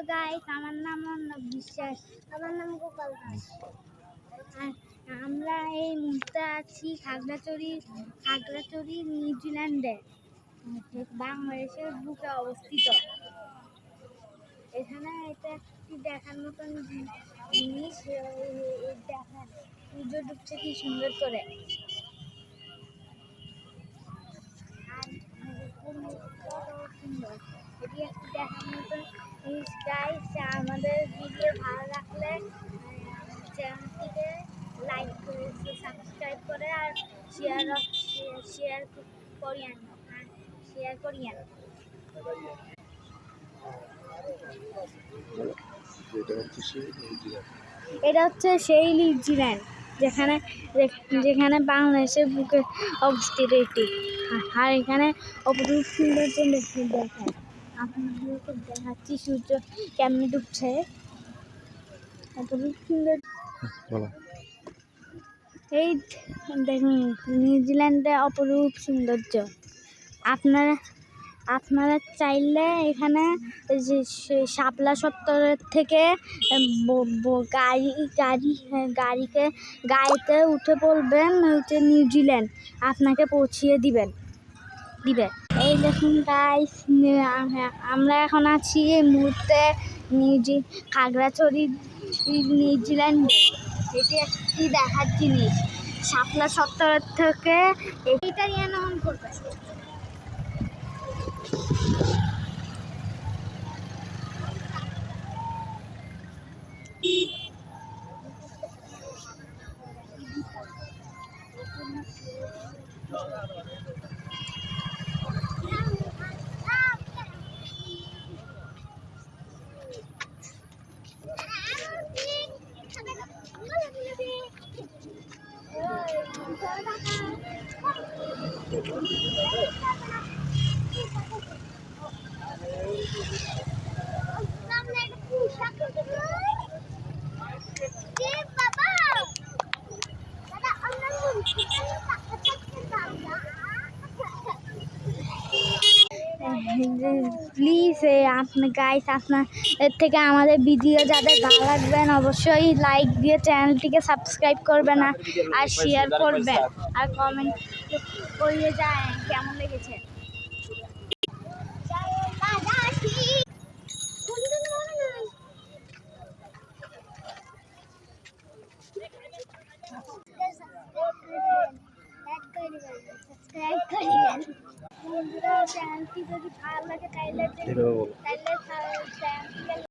Guys, আমার নাম অর্ণব বিশ্বাস। আমার নাম গোপাল দাস। আর আমরা এই মুহূর্তে আছি খাগড়াছড়ি নিউজিল্যান্ডে, বাংলাদেশের বুকে অবস্থিত। এখানে এটা একটি দেখার মতন জিনিস। দেখেন সূর্য ডুবছে কি সুন্দর করে। আর সুন্দর, এটি একটি দেখার মতন জিনিস। গাইস, আমাদের ভিডিও ভালো লাগলে চ্যানেলটিকে লাইক করে, সাবস্ক্রাইব করে আর শেয়ার করিয়েন। এটা হচ্ছে সেই নিউজিল্যান্ড যেখানে বাংলাদেশের বুকে অবস্থিত এটি। আর এখানে অপরূপ সৌন্দর্য দেখেন। আপনাদেরকে দেখাচ্ছি সূর্য কেমনি ডুবছে। অপরূপ সৌন্দর্য। এই দেখুন নিউজিল্যান্ডে অপরূপ সৌন্দর্য। আপনারা চাইলে এখানে যে শাপলা চত্বরের থেকে গাড়িতে উঠে পড়বেন, নিউজিল্যান্ড আপনাকে পৌঁছিয়ে দিবে। এই দেখুন গাইস, আমরা এখন আছি এই মুহূর্তে খাগড়াছড়ি নিউজিল্যান্ডে। এটি একটি দেখার জিনিস। শাপলা চত্বরের থেকে এইটা নিয়ে নাম করবে। প্লিজ গাইস, আপনার থেকে আমাদের ভিডিও যাদের ভালো লাগবেন অবশ্যই লাইক দিয়ে চ্যানেলটিকে সাবস্ক্রাইব করবেন আর শেয়ার করবেন আর কমেন্ট করিয়ে যায় কেমন লেগেছে। চ্যানেলটি যদি ভালো লাগে তাইলে